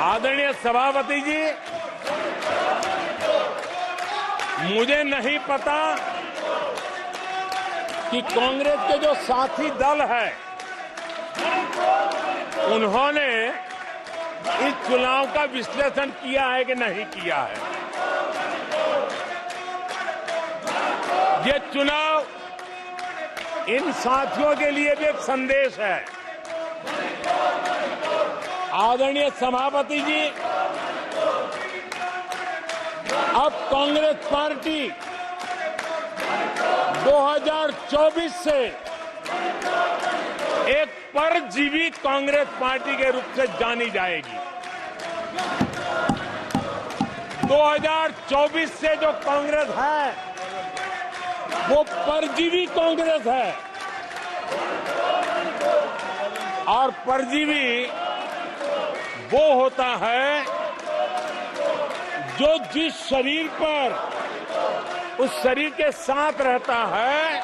आदरणीय सभापति जी, मुझे नहीं पता कि कांग्रेस के जो साथी दल है उन्होंने इस चुनाव का विश्लेषण किया है कि नहीं किया है। ये चुनाव इन साथियों के लिए भी एक संदेश है। आदरणीय सभापति जी, अब कांग्रेस पार्टी 2024 से एक परजीवी कांग्रेस पार्टी के रूप से जानी जाएगी। 2024 से जो कांग्रेस है वो परजीवी कांग्रेस है, और परजीवी वो होता है जो जिस शरीर पर उस शरीर के साथ रहता है,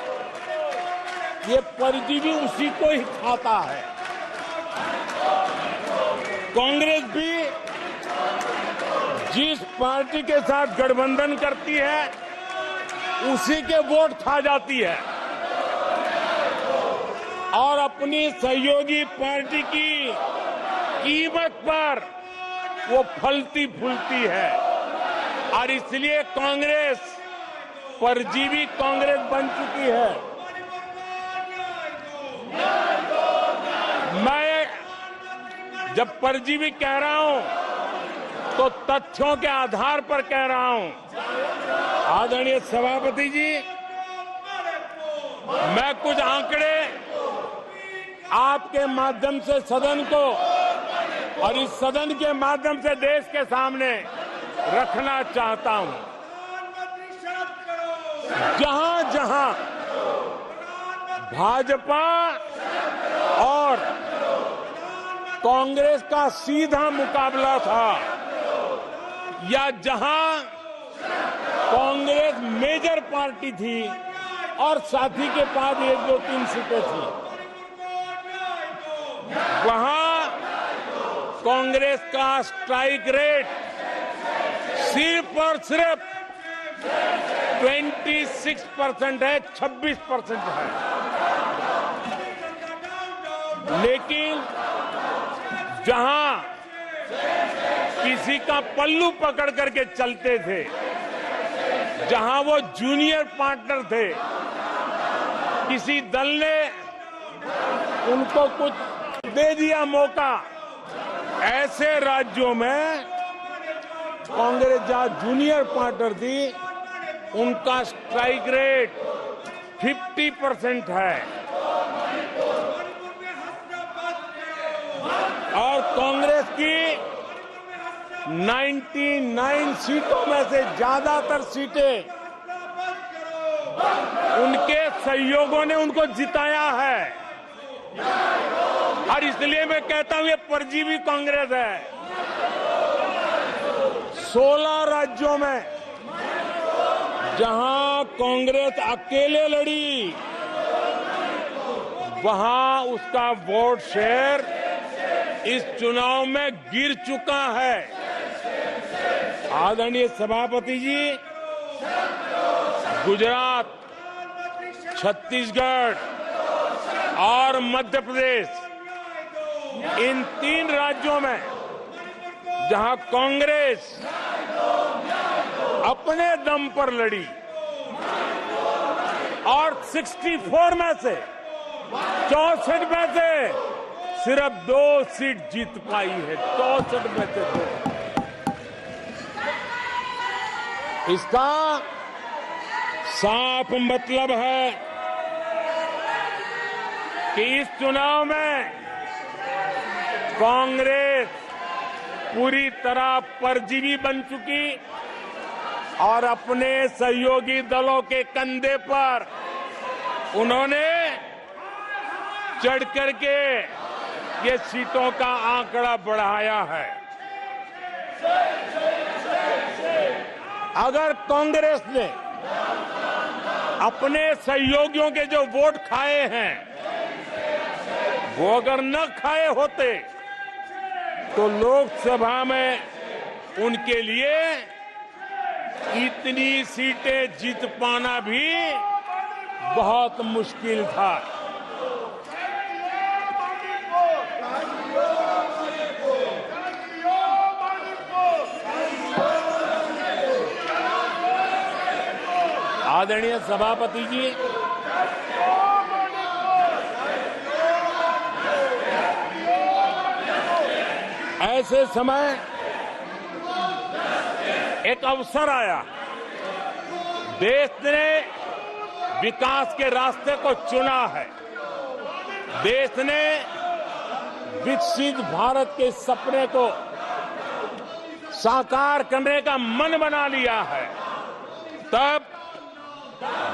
ये परजीवी उसी को ही खाता है। कांग्रेस भी जिस पार्टी के साथ गठबंधन करती है उसी के वोट खा जाती है और अपनी सहयोगी पार्टी की कीमत पर वो फलती फूलती है, और इसलिए कांग्रेस परजीवी कांग्रेस बन चुकी है। मैं जब परजीवी कह रहा हूं तो तथ्यों के आधार पर कह रहा हूं। आदरणीय सभापति जी, मैं कुछ आंकड़े आपके माध्यम से सदन को और इस सदन के माध्यम से देश के सामने रखना चाहता हूं। जहां जहां भाजपा और कांग्रेस का सीधा मुकाबला था, या जहां कांग्रेस मेजर पार्टी थी और साथी के पास 1, 2, 3 सीटें थी, वहां कांग्रेस का स्ट्राइक रेट सिर्फ और सिर्फ 26% है, 26% है। लेकिन जहां किसी का पल्लू पकड़ करके चलते थे, जहां वो जूनियर पार्टनर थे, किसी दल ने उनको कुछ दे दिया मौका, ऐसे राज्यों में कांग्रेस जहां जूनियर पार्टनर थी उनका स्ट्राइक रेट 50% है, और कांग्रेस की 99 सीटों में से ज्यादातर सीटें उनके सहयोगियों ने उनको जिताया है। और इसलिए मैं कहता हूं ये परजीवी कांग्रेस है। 16 राज्यों में जहां कांग्रेस अकेले लड़ी, वहां उसका वोट शेयर इस चुनाव में गिर चुका है। आदरणीय सभापति जी, गुजरात, छत्तीसगढ़ और मध्य प्रदेश, इन 3 राज्यों में जहां कांग्रेस अपने दम पर लड़ी और 64 में से 64 में से सिर्फ 2 सीट जीत पाई है, 64 में से 2। इसका साफ मतलब है कि इस चुनाव में कांग्रेस पूरी तरह परजीवी बन चुकी और अपने सहयोगी दलों के कंधे पर उन्होंने चढ़ करके ये सीटों का आंकड़ा बढ़ाया है। अगर कांग्रेस ने अपने सहयोगियों के जो वोट खाए हैं वो अगर न खाए होते तो लोकसभा में उनके लिए इतनी सीटें जीत पाना भी बहुत मुश्किल था। आदरणीय सभापति जी, ऐसे समय एक अवसर आया। देश ने विकास के रास्ते को चुना है। देश ने विकसित भारत के सपने को साकार करने का मन बना लिया है। तब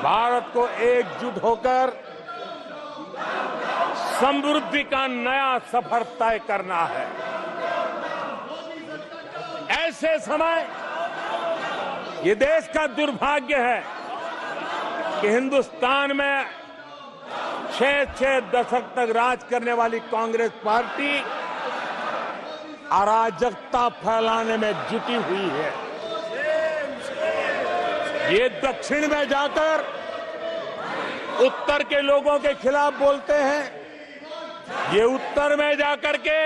भारत को एकजुट होकर समृद्धि का नया सफर तय करना है। ऐसे समय ये देश का दुर्भाग्य है कि हिंदुस्तान में 6 दशक तक राज करने वाली कांग्रेस पार्टी अराजकता फैलाने में जुटी हुई है। ये दक्षिण में जाकर उत्तर के लोगों के खिलाफ बोलते हैं, ये उत्तर में जाकर के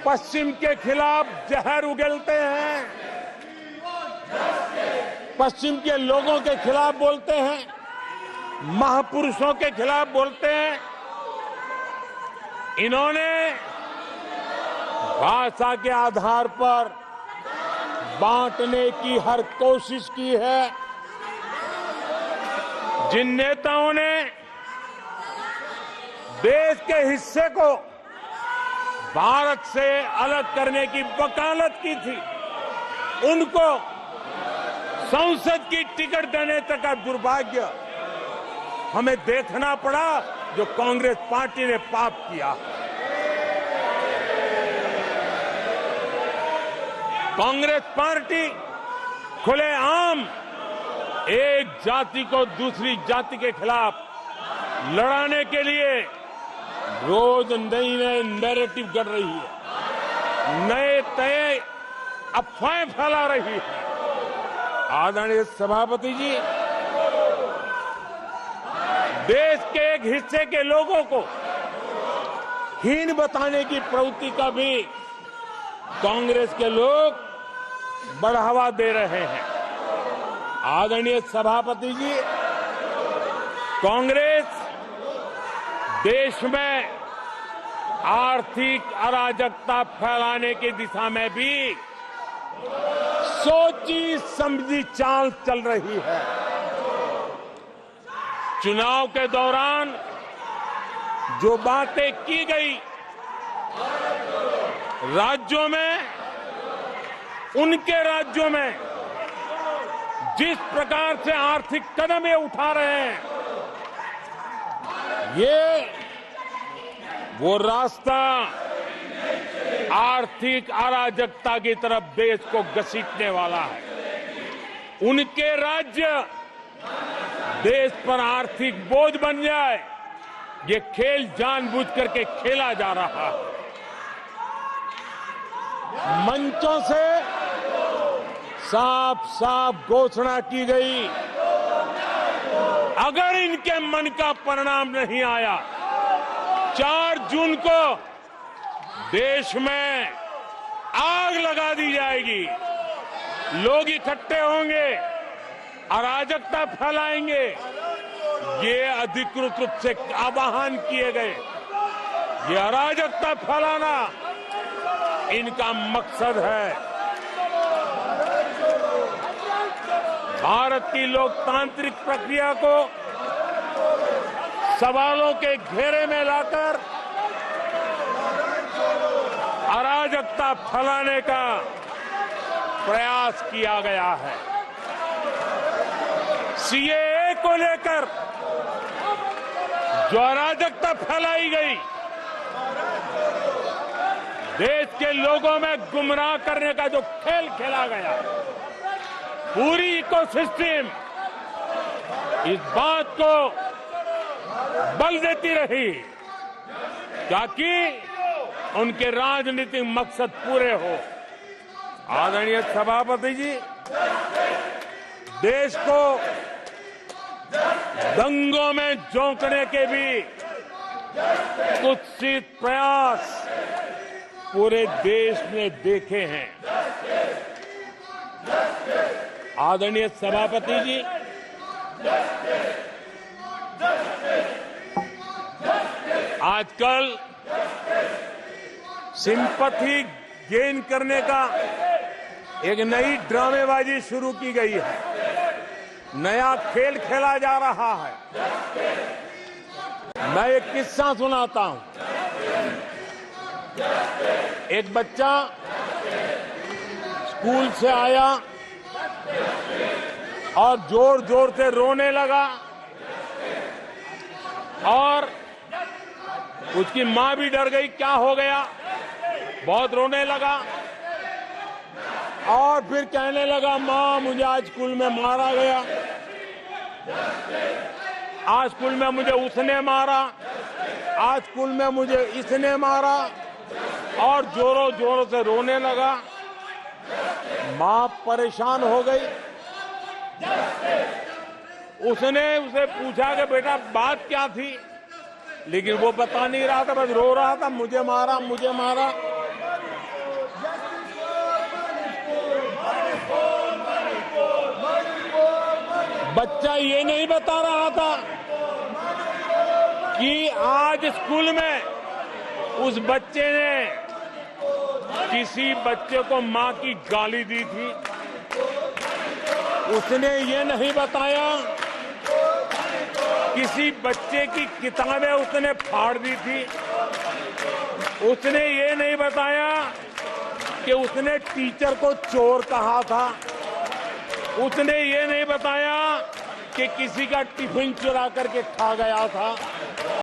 पश्चिम के खिलाफ जहर उगलते हैं, पश्चिम के लोगों के खिलाफ बोलते हैं, महापुरुषों के खिलाफ बोलते हैं। इन्होंने भाषा के आधार पर बांटने की हर कोशिश की है। जिन नेताओं ने देश के हिस्से को भारत से अलग करने की वकालत की थी, उनको संसद की टिकट देने तक का दुर्भाग्य हमें देखना पड़ा, जो कांग्रेस पार्टी ने पाप किया। कांग्रेस पार्टी खुलेआम एक जाति को दूसरी जाति के खिलाफ लड़ाने के लिए रोज नई नई नैरेटिव गढ़ रही है, नए तय अफवाहें फैला रही है। आदरणीय सभापति जी, देश के एक हिस्से के लोगों को हीन बताने की प्रवृत्ति का भी कांग्रेस के लोग बढ़ावा दे रहे हैं। आदरणीय सभापति जी, कांग्रेस देश में आर्थिक अराजकता फैलाने की दिशा में भी सोची समझी चाल चल रही है। चुनाव के दौरान जो बातें की गई, राज्यों में, उनके राज्यों में जिस प्रकार से आर्थिक कदम ये उठा रहे हैं, ये वो रास्ता आर्थिक अराजकता की तरफ देश को घसीटने वाला है। उनके राज्य देश पर आर्थिक बोझ बन जाए, ये खेल जानबूझ करके खेला जा रहा है। मंचों से साफ साफ घोषणा की गई, अगर इनके मन का परिणाम नहीं आया, 4 जून को देश में आग लगा दी जाएगी। लोग इकट्ठे होंगे, अराजकता फैलाएंगे। ये अधिकृत रूप से आह्वान किए गए, ये अराजकता फैलाना इनका मकसद है। भारत की लोकतांत्रिक प्रक्रिया को सवालों के घेरे में लाकर अराजकता फैलाने का प्रयास किया गया है। सीएए को लेकर जो अराजकता फैलाई गई, देश के लोगों में गुमराह करने का जो खेल खेला गया, पूरी इकोसिस्टम इस बात को बल देती रही ताकि उनके राजनीतिक मकसद पूरे हो। आदरणीय सभापति जी, देश को दंगों में झोंकने के भी कुत्सित प्रयास पूरे देश ने देखे हैं। आदरणीय सभापति जी, आजकल सिंपैथी गेन करने का एक नई ड्रामेबाजी शुरू की गई है, नया खेल खेला जा रहा है। मैं एक किस्सा सुनाता हूं। एक बच्चा स्कूल से आया और जोर जोर से रोने लगा और उसकी मां भी डर गई, क्या हो गया, बहुत रोने लगा और फिर कहने लगा, मां मुझे आज स्कूल में मारा गया, आज स्कूल में मुझे उसने मारा, आज स्कूल में मुझे इसने मारा, और जोरों जोरों से रोने लगा। मां परेशान हो गई। उसने उसे पूछा कि बेटा बात क्या थी, लेकिन वो बता नहीं रहा था, बस रो रहा था, मुझे मारा मुझे मारा। बच्चा ये नहीं बता रहा था कि आज स्कूल में उस बच्चे ने किसी बच्चे को मां की गाली दी थी। उसने ये नहीं बताया किसी बच्चे की किताबें उसने फाड़ दी थी। उसने ये नहीं बताया कि उसने टीचर को चोर कहा था। उसने ये नहीं बताया कि किसी का टिफिन चुरा करके खा गया था।